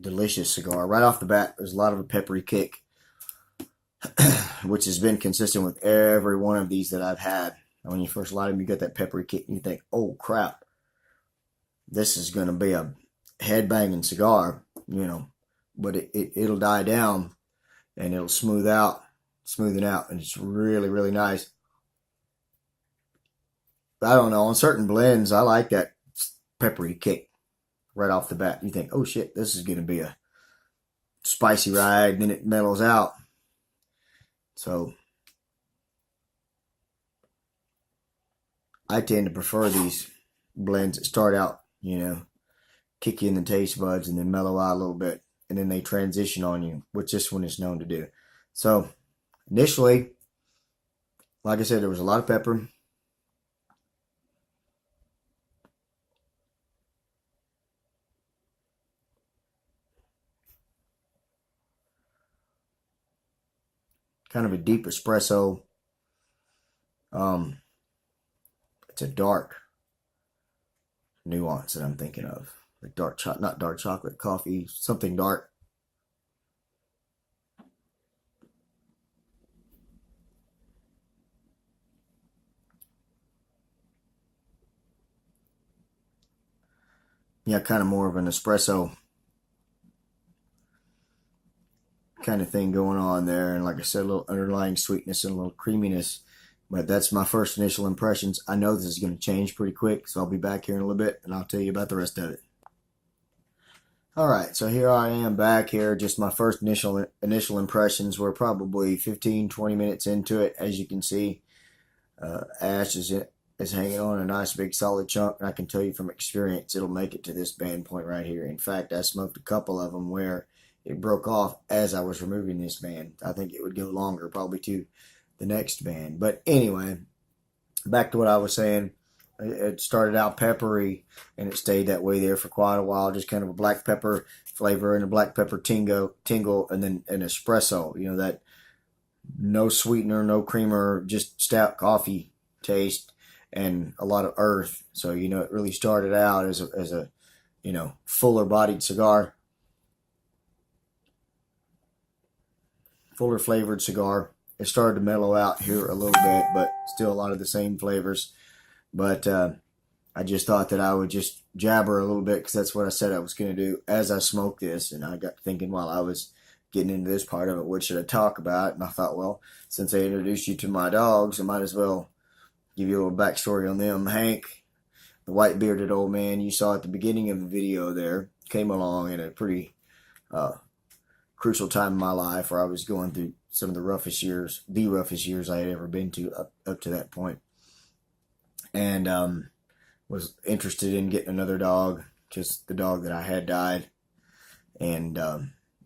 delicious cigar. Right off the bat, there's a lot of a peppery kick, which has been consistent with every one of these that I've had. And when you first light them, you get that peppery kick, and you think, oh crap, this is going to be a head-banging cigar, but it'll die down, and it'll smoothing out, and it's really, really nice. I don't know, on certain blends, I like that peppery kick right off the bat. You think, oh shit, this is going to be a spicy ride, and then it mellows out. So I tend to prefer these blends that start out, kick you in the taste buds and then mellow out a little bit, and then they transition on you, which this one is known to do. So initially, like I said, there was a lot of pepper. Kind of a deep espresso. It's a dark nuance that I'm thinking of. Like not dark chocolate, coffee, something dark. Yeah, kind of more of an espresso kind of thing going on there. And like I said, a little underlying sweetness and a little creaminess. But that's my first initial impressions. I know this is going to change pretty quick, so I'll be back here in a little bit, and I'll tell you about the rest of it. Alright, so here I am back here. Just my first initial impressions were probably 15-20 minutes into it. As you can see, ash is hanging on a nice big solid chunk, and I can tell you from experience it'll make it to this band point right here. In fact, I smoked a couple of them where it broke off as I was removing this band. I think it would go longer, probably to the next band. But anyway, back to what I was saying. It started out peppery, and it stayed that way there for quite a while. Just kind of a black pepper flavor and a black pepper tingle, and then an espresso. That no sweetener, no creamer, just stout coffee taste and a lot of earth. So it really started out as a fuller bodied cigar, fuller flavored cigar. It started to mellow out here a little bit, but still a lot of the same flavors. But I just thought that I would just jabber a little bit, because that's what I said I was going to do as I smoked this. And I got thinking while I was getting into this part of it, what should I talk about? And I thought, well, since I introduced you to my dogs, I might as well give you a little backstory on them. Hank, the white-bearded old man you saw at the beginning of the video there, came along in a pretty crucial time in my life where I was going through some of the roughest years I had ever been to up to that point. And was interested in getting another dog, because the dog that I had died, and it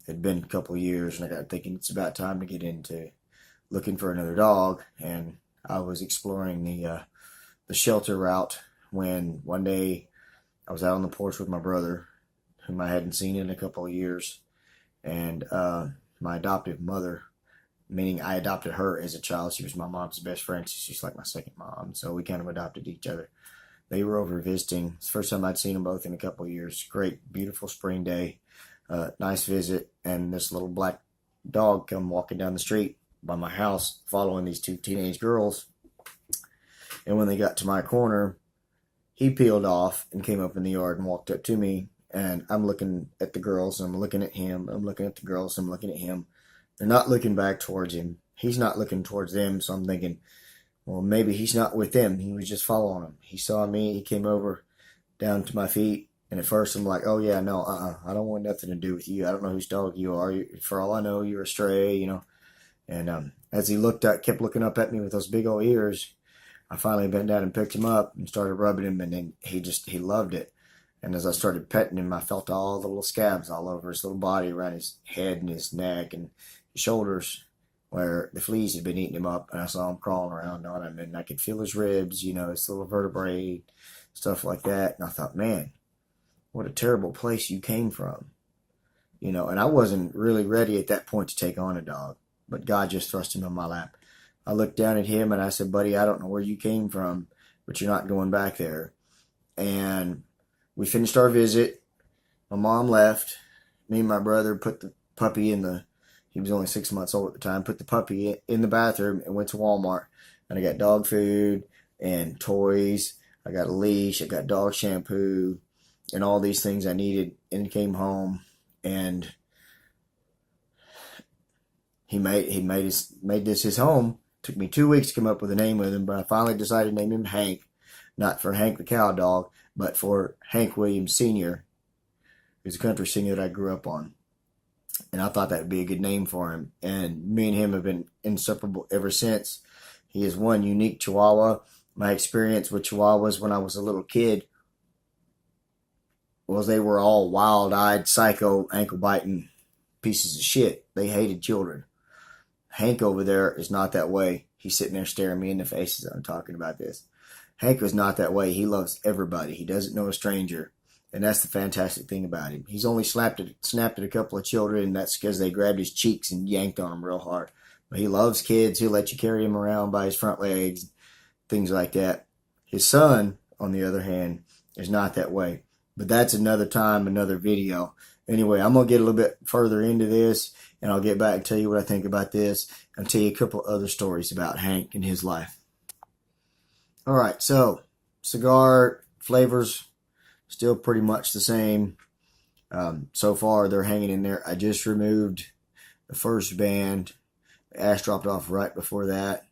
had been a couple of years, and I got thinking it's about time to get into looking for another dog. And I was exploring the shelter route when one day I was out on the porch with my brother, whom I hadn't seen in a couple of years, and my adoptive mother, meaning I adopted her as a child. She was my mom's best friend. She's like my second mom. So we kind of adopted each other. They were over visiting. It's the first time I'd seen them both in a couple of years. Great, beautiful spring day. Nice visit. And this little black dog come walking down the street by my house, following these two teenage girls. And when they got to my corner, he peeled off and came up in the yard and walked up to me. And I'm looking at the girls, and I'm looking at him. I'm looking at the girls, I'm looking at him. They're not looking back towards him. He's not looking towards them. So I'm thinking, well, maybe he's not with them. He was just following them. He saw me. He came over down to my feet. And at first I'm like, oh, yeah, no, I don't want nothing to do with you. I don't know whose dog you are. For all I know, you're a stray, And as he kept looking up at me with those big old ears, I finally bent down and picked him up and started rubbing him. And then he loved it. And as I started petting him, I felt all the little scabs all over his little body, around his head and his neck and his shoulders, where the fleas had been eating him up. And I saw him crawling around on him, and I could feel his ribs, his little vertebrae, stuff like that. And I thought, man, what a terrible place you came from. And I wasn't really ready at that point to take on a dog, but God just thrust him in my lap. I looked down at him and I said, buddy, I don't know where you came from, but you're not going back there. And we finished our visit. My mom left, me and my brother put the puppy in the, he was only 6 months old at the time, put the puppy in the bathroom and went to Walmart. And I got dog food and toys. I got a leash. I got dog shampoo and all these things I needed, and came home, and he made this his home. Took me 2 weeks to come up with a name with him, but I finally decided to name him Hank, not for Hank the cow dog, but for Hank Williams Sr., who's a country singer that I grew up on. And I thought that would be a good name for him. And me and him have been inseparable ever since. He is one unique Chihuahua. My experience with Chihuahuas when I was a little kid was they were all wild-eyed, psycho, ankle-biting pieces of shit. They hated children. Hank over there is not that way. He's sitting there staring me in the face as I'm talking about this. Hank was not that way. He loves everybody. He doesn't know a stranger. And that's the fantastic thing about him. He's only snapped at a couple of children, and that's because they grabbed his cheeks and yanked on him real hard. But he loves kids. He'll let you carry him around by his front legs, things like that. His son, on the other hand, is not that way. But that's another time, another video. Anyway, I'm going to get a little bit further into this, and I'll get back and tell you what I think about this, and tell you a couple other stories about Hank and his life. All right, so cigar flavors, still pretty much the same. So far, they're hanging in there. I just removed the first band. The ash dropped off right before that.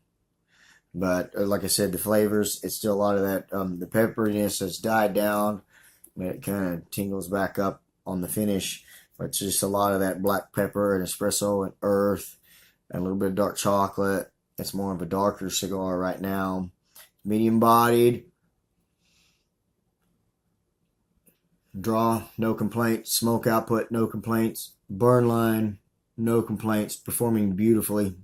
But like I said, the flavors, it's still a lot of that. The pepperiness has died down. It kind of tingles back up on the finish. But it's just a lot of that black pepper and espresso and earth and a little bit of dark chocolate. It's more of a darker cigar right now. Medium bodied. Draw, no complaints. Smoke output, no complaints. Burn line, no complaints. Performing beautifully.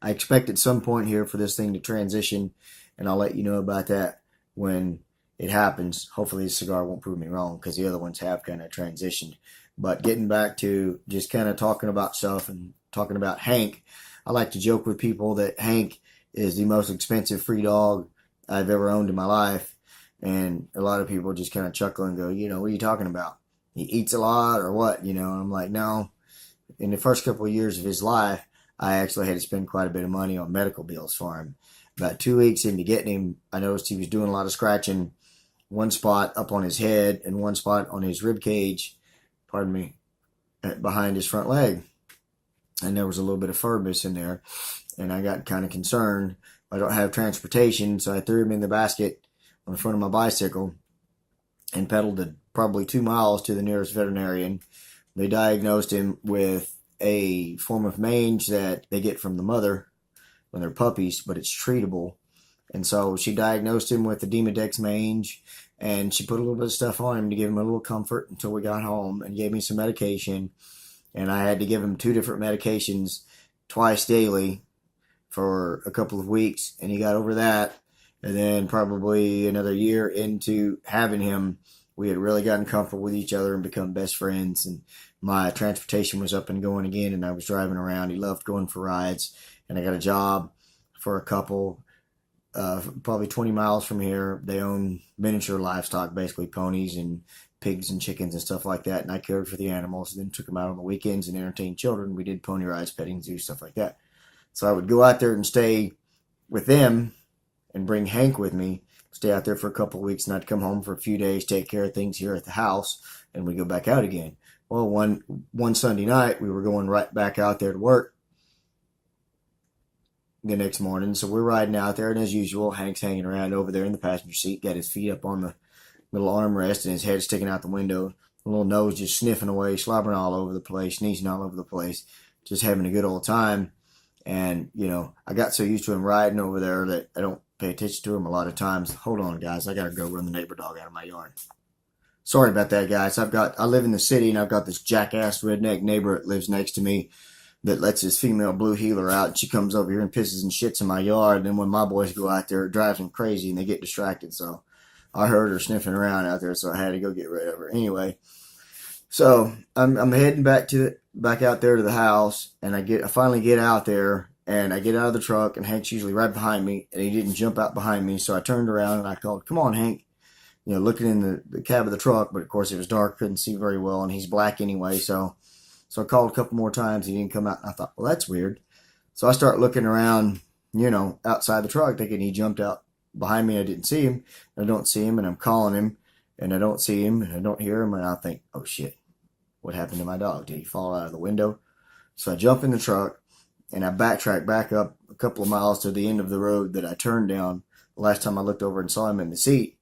I expect at some point here for this thing to transition, and I'll let you know about that when it happens. Hopefully this cigar won't prove me wrong, because the other ones have kind of transitioned. But getting back to just kind of talking about stuff and talking about Hank, I like to joke with people that Hank is the most expensive free dog I've ever owned in my life. And a lot of people just kind of chuckle and go, what are you talking about? He eats a lot or what? And I'm like, no. In the first couple of years of his life, I actually had to spend quite a bit of money on medical bills for him. About 2 weeks into getting him, I noticed he was doing a lot of scratching. One spot up on his head and one spot on his rib cage, behind his front leg. And there was a little bit of fur missing there. And I got kind of concerned. I don't have transportation, so I threw him in the basket on the front of my bicycle and pedaled probably 2 miles to the nearest veterinarian. They diagnosed him with a form of mange that they get from the mother when they're puppies, but it's treatable. And so she diagnosed him with the Demodex mange, and she put a little bit of stuff on him to give him a little comfort until we got home, and gave me some medication. And I had to give him 2 different medications twice daily for a couple of weeks, and he got over that. And then probably another year into having him, we had really gotten comfortable with each other and become best friends. And my transportation was up and going again, and I was driving around. He loved going for rides. And I got a job for a couple, probably 20 miles from here. They own miniature livestock, basically ponies and pigs and chickens and stuff like that. And I cared for the animals, and then took them out on the weekends and entertained children. We did pony rides, petting zoos, stuff like that. So I would go out there and stay with them and bring Hank with me, stay out there for a couple of weeks, and I'd come home for a few days, take care of things here at the house, and we'd go back out again. Well, one Sunday night, we were going right back out there to work the next morning. So we're riding out there, and as usual, Hank's hanging around over there in the passenger seat, got his feet up on the little armrest and his head sticking out the window, a little nose just sniffing away, slobbering all over the place, sneezing all over the place, just having a good old time. And, I got so used to him riding over there that I don't pay attention to him a lot of times. Hold on, guys. I got to go run the neighbor dog out of my yard. Sorry about that, guys. I live in the city, and I've got this jackass redneck neighbor that lives next to me that lets his female blue heeler out. And she comes over here and pisses and shits in my yard. And then when my boys go out there, it drives them crazy, and they get distracted. So I heard her sniffing around out there, so I had to go get rid of her. Anyway, so I'm heading back out there to the house, and I finally get out there, and I get out of the truck, and Hank's usually right behind me, and he didn't jump out behind me, so I turned around and I called, "Come on, Hank." looking in the cab of the truck, but of course it was dark, couldn't see very well, and he's black anyway. So I called a couple more times. He didn't come out. And I thought, well, that's weird. So I start looking around, outside the truck, thinking he jumped out behind me. I didn't see him. I don't see him, and I'm calling him, and I don't see him, and I don't hear him. And I think, oh shit, what happened to my dog? Did he fall out of the window? So I jump in the truck, and I backtrack back up a couple of miles to the end of the road that I turned down the last time I looked over and saw him in the seat.